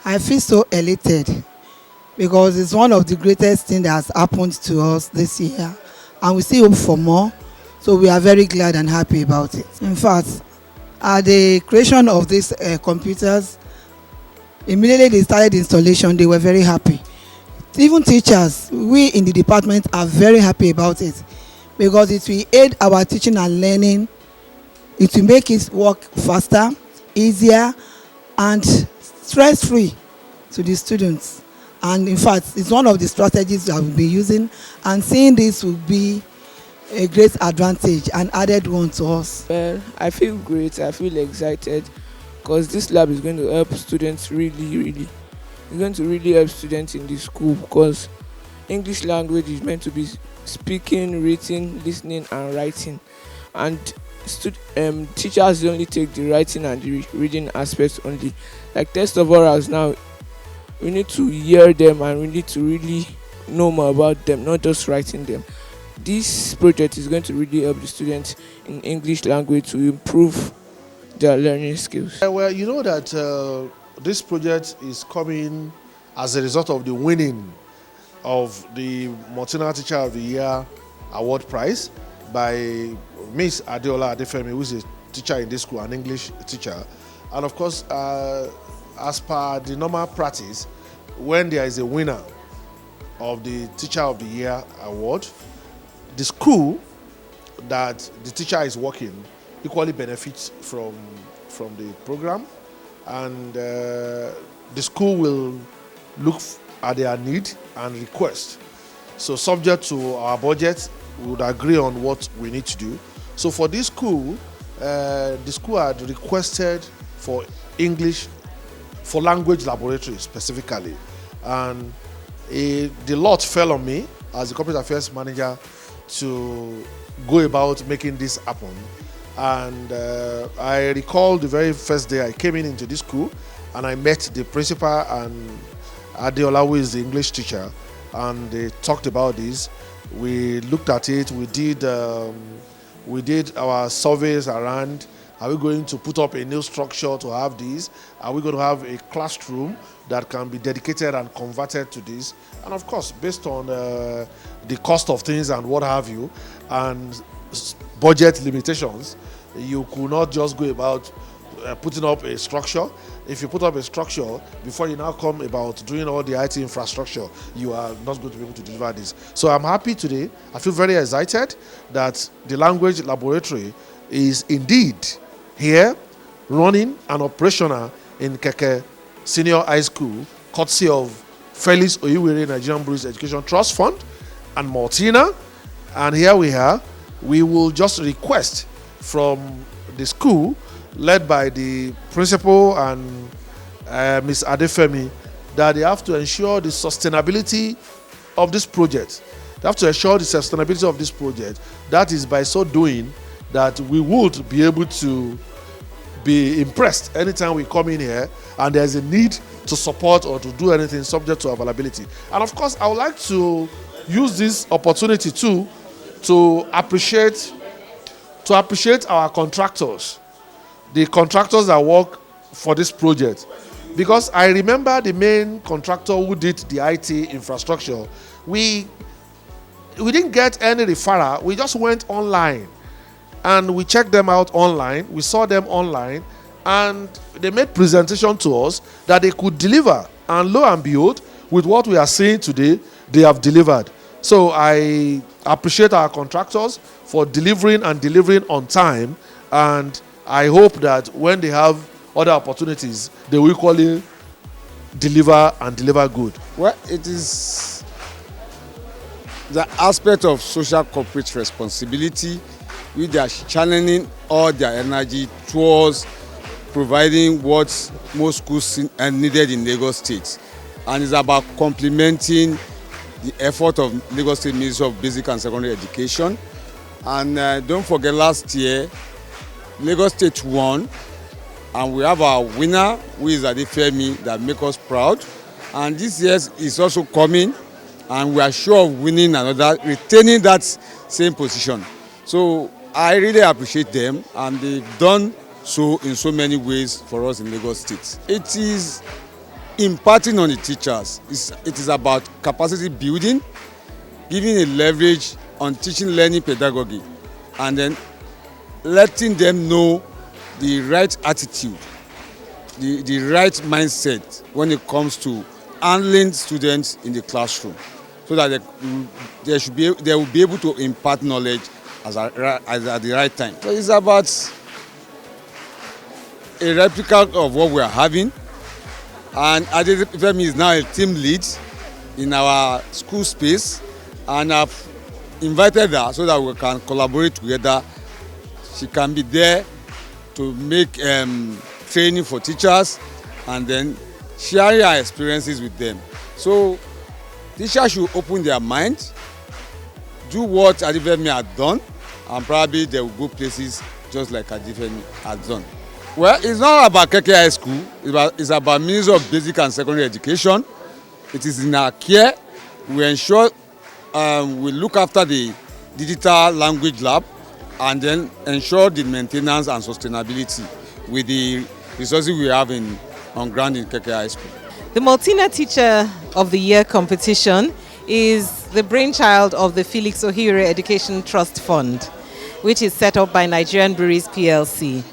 I feel so elated because it's one of the greatest things that has happened to us this year, and we still hope for more. So we are very glad and happy about it. In fact, at the creation of these computers, immediately they started installation, they were very happy. Even teachers, we in the department are very happy about it because it will aid our teaching and learning. It will make it work faster, easier, and stress-free to the students. And in fact, it's one of the strategies that we'll be using, and seeing this will be a great advantage and added one to us. Well, I feel great. I feel excited because this lab is going to help students really. It's going to really help students in the school because English language is meant to be speaking, reading, listening, and writing. And teachers only take the writing and the reading aspects only. Like test of orals now, we need to hear them and we need to really know more about them, not just writing them. This project is going to really help the students in English language to improve their learning skills. Well, you know that this project is coming as a result of the winning of the Multinational Teacher of the Year Award Prize by Miss Adeola Adefemi, who is a teacher in this school, an English teacher. And of course, as per the normal practice, when there is a winner of the Teacher of the Year Award, the school that the teacher is working equally benefits from the program, and the school will look at their need and request. So subject to our budget, we would agree on what we need to do. So for this school, the school had requested for English, for language laboratory specifically, and the lot fell on me as the corporate affairs manager to go about making this happen. And I recall the very first day I came into this school and I met the principal and Adeola, who is the English teacher, and they talked about this. We looked at it, we did our surveys around. Are we going to put up a new structure to have this? Are we going to have a classroom that can be dedicated and converted to this? And of course, based on the cost of things and what have you, and budget limitations, you could not just go about putting up a structure. If you put up a structure, before you now come about doing all the IT infrastructure, you are not going to be able to deliver this. So I'm happy today. I feel very excited that the language laboratory is indeed here, running and operational in Keke Senior High School, courtesy of Felix Ohiewerei Nigerian Bureau Education Trust Fund and Martina. And here we are. We will just request from the school, led by the principal and Ms. Adefemi, that they have to ensure the sustainability of this project. They have to ensure the sustainability of this project. That is by so doing that we would be able to be impressed anytime we come in here and there's a need to support or to do anything subject to availability. And of course, I would like to use this opportunity too to appreciate our contractors, the contractors that work for this project. Because I remember the main contractor who did the IT infrastructure, we didn't get any referral. We just went online and we checked them out online. We saw them online and they made presentation to us that they could deliver. And lo and behold, with what we are seeing today, they have delivered. So I appreciate our contractors for delivering on time, and I hope that when they have other opportunities, they will equally deliver and deliver good. Well, it is the aspect of social corporate responsibility which they are channeling all their energy towards providing what most schools are needed in Lagos State. And it's about complementing the effort of Lagos State Ministry of Basic and Secondary Education. And don't forget, last year, Lagos State won, and we have our winner, who is Adefemi, that make us proud. And this year is also coming, and we are sure of winning another, retaining that same position. So I really appreciate them, and they've done so in so many ways for us in Lagos State. It is imparting on the teachers. It is about capacity building, giving a leverage on teaching learning pedagogy, and then letting them know the right attitude, the right mindset when it comes to handling students in the classroom, so that they will be able to impart knowledge at the right time. So it's about a replica of what we are having, and Adefemi is now a team lead in our school space, and I've invited her so that we can collaborate together. She can be there to make training for teachers and then sharing our experiences with them. So teachers should open their mind, do what Adefemi had done, and probably they will go places just like Adefemi has done. Well, it's not about Keke High School, it's about Ministry of Basic and Secondary Education. It is in our care. We ensure we look after the digital language lab and then ensure the maintenance and sustainability with the resources we have on ground in Keke High School. The Multina Teacher of the Year competition is the brainchild of the Felix Ohiewerei Education Trust Fund, which is set up by Nigerian Breweries PLC.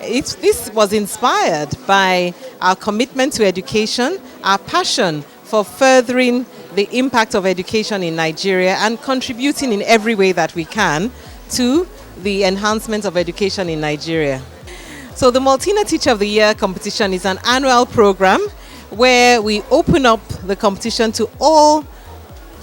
This was inspired by our commitment to education, our passion for furthering the impact of education in Nigeria and contributing in every way that we can to the enhancement of education in Nigeria. So the Multina Teacher of the Year competition is an annual program where we open up the competition to all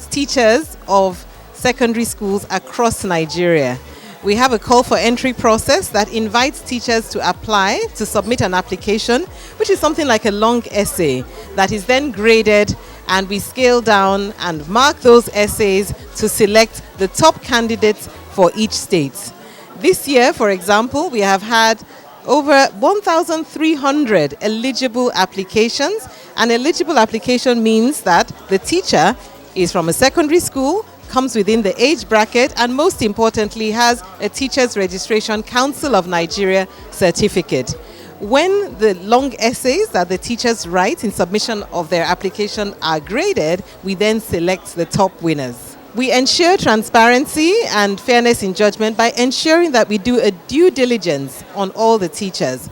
teachers of secondary schools across Nigeria. We have a call for entry process that invites teachers to apply, to submit an application, which is something like a long essay that is then graded, and we scale down and mark those essays to select the top candidates for each state. This year, for example, we have had over 1,300 eligible applications. An eligible application means that the teacher is from a secondary school, comes within the age bracket, and most importantly has a Teachers Registration Council of Nigeria certificate. When the long essays that the teachers write in submission of their application are graded, we then select the top winners. We ensure transparency and fairness in judgment by ensuring that we do a due diligence on all the teachers.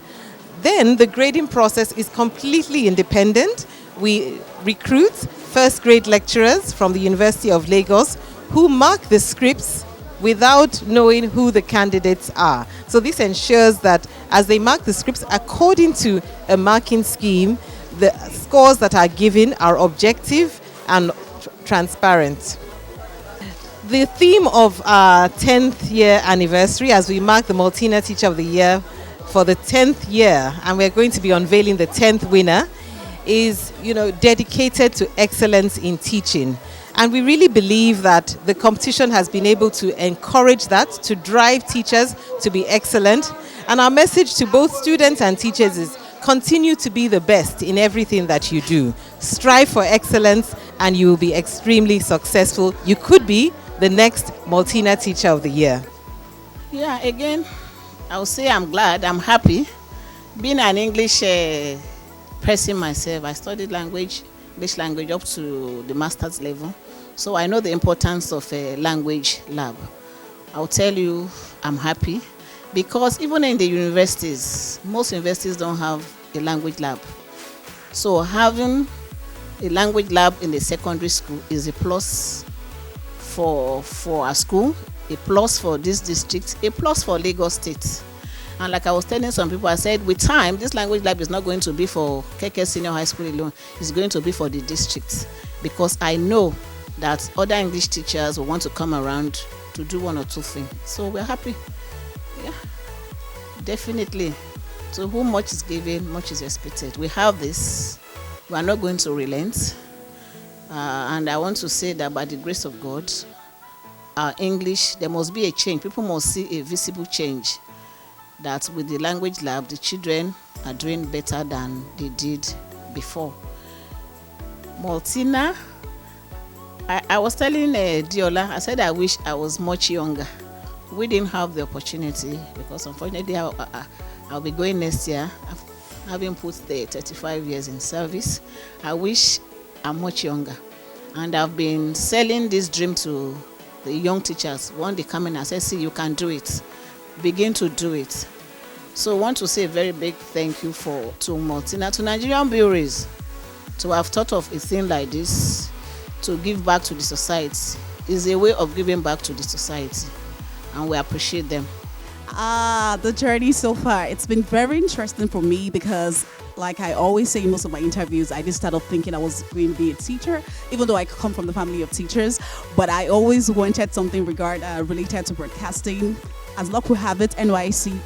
Then the grading process is completely independent. We recruit first grade lecturers from the University of Lagos who mark the scripts without knowing who the candidates are. So this ensures that as they mark the scripts according to a marking scheme, the scores that are given are objective and transparent. The theme of our 10th year anniversary, as we mark the Multina Teacher of the Year for the 10th year, and we're going to be unveiling the 10th winner, is dedicated to excellence in teaching. And we really believe that the competition has been able to encourage that, to drive teachers to be excellent. And our message to both students and teachers is continue to be the best in everything that you do. Strive for excellence and you will be extremely successful. You could be the next Multina Teacher of the Year. Yeah, again, I would say I'm glad, I'm happy. Being an English person myself, I studied English language up to the master's level. So I know the importance of a language lab. I'll tell you, I'm happy because even in the universities, most universities don't have a language lab. So having a language lab in the secondary school is a plus for our school, a plus for this district, a plus for Lagos State. And like I was telling some people, I said, with time, this language lab is not going to be for Keke Senior High School alone. It's going to be for the district, because I know that other English teachers will want to come around to do one or two things. So we're happy. Yeah, definitely. To whom much is given, much is expected. We have this. We are not going to relent. And I want to say that by the grace of God, our English, there must be a change. People must see a visible change. That with the language lab, the children are doing better than they did before. Multina, I was telling Diola, I said I wish I was much younger. We didn't have the opportunity because unfortunately I'll be going next year. having put the 35 years in service. I wish I'm much younger. And I've been selling this dream to the young teachers. One day come in and say, see, you can do it. Begin to do it. So I want to say a very big thank you to Martina, to Nigerian breweries, to have thought of a thing like this, to give back to the society. It's a way of giving back to the society, and we appreciate them. The journey so far, it's been very interesting for me because, like I always say in most of my interviews, I just started thinking I was going to be a teacher, even though I come from the family of teachers. But I always wanted something related to broadcasting. As luck will have it, NYC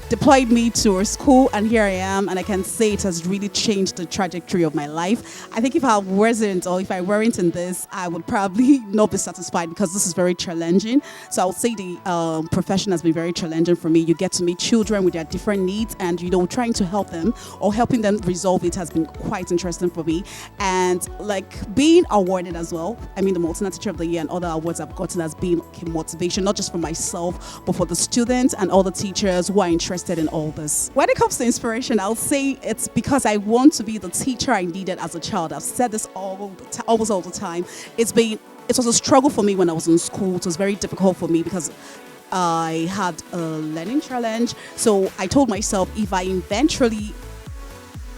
deployed me to a school, and here I am, and I can say it has really changed the trajectory of my life. I think if I weren't in this, I would probably not be satisfied because this is very challenging. So I would say the profession has been very challenging for me. You get to meet children with their different needs, and trying to help them or helping them resolve it has been quite interesting for me. And like being awarded as well, I mean the Multina Teacher of the Year and other awards I've gotten has been a motivation, not just for myself, but for the students and all the teachers who are interested in all this. When it comes to inspiration, I'll say it's because I want to be the teacher I needed as a child. I've said this almost all the time. It was a struggle for me when I was in school. It was very difficult for me because I had a learning challenge. So I told myself if I eventually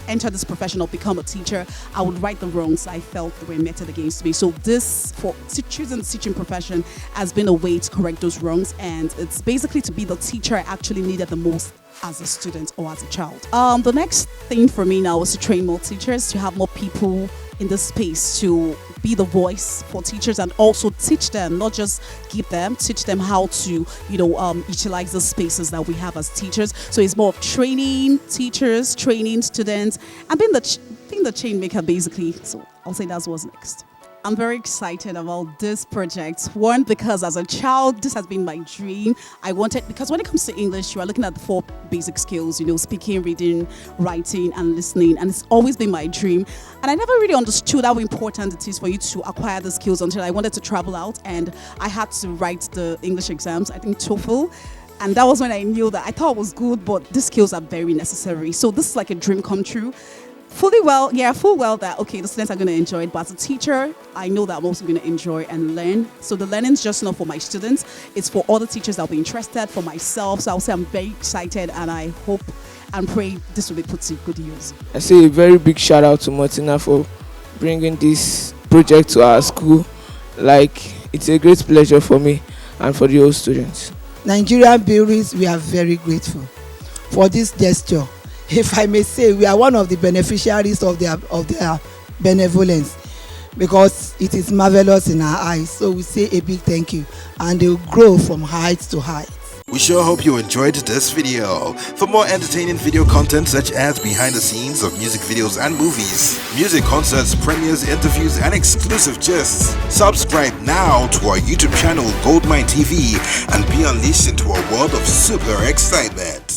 enter this profession or become a teacher, I would right the wrongs I felt were meted against me. So choosing the teaching profession has been a way to correct those wrongs, and it's basically to be the teacher I actually needed the most as a student or as a child. The next thing for me now is to train more teachers, to have more people in this space to be the voice for teachers and also teach them, not just teach them how to, utilize the spaces that we have as teachers. So it's more of training teachers, training students, and being the chain maker basically. So I'll say that's what's next. I'm very excited about this project. One, because as a child, this has been my dream. Because when it comes to English, you are looking at the 4 basic skills, speaking, reading, writing, and listening. And it's always been my dream. And I never really understood how important it is for you to acquire the skills until I wanted to travel out and I had to write the English exams, I think TOEFL. And that was when I knew that I thought it was good, but these skills are very necessary. So this is like a dream come true. Full well that, okay, the students are going to enjoy it, but as a teacher, I know that I'm also going to enjoy and learn. So the learning is just not for my students, it's for all the teachers that will be interested, for myself. So I'll say I'm very excited, and I hope and pray this will be put to good use. I say a very big shout out to Martina for bringing this project to our school. It's a great pleasure for me and for the whole students. Nigerian breweries, we are very grateful for this gesture. If I may say, we are one of the beneficiaries of their benevolence, because it is marvelous in our eyes. So we say a big thank you, and they will grow from heights to heights. We sure hope you enjoyed this video. For more entertaining video content such as behind the scenes of music videos and movies, music concerts, premieres, interviews, and exclusive gists, subscribe now to our YouTube channel GoldmyneTV and be unleashed into a world of super excitement.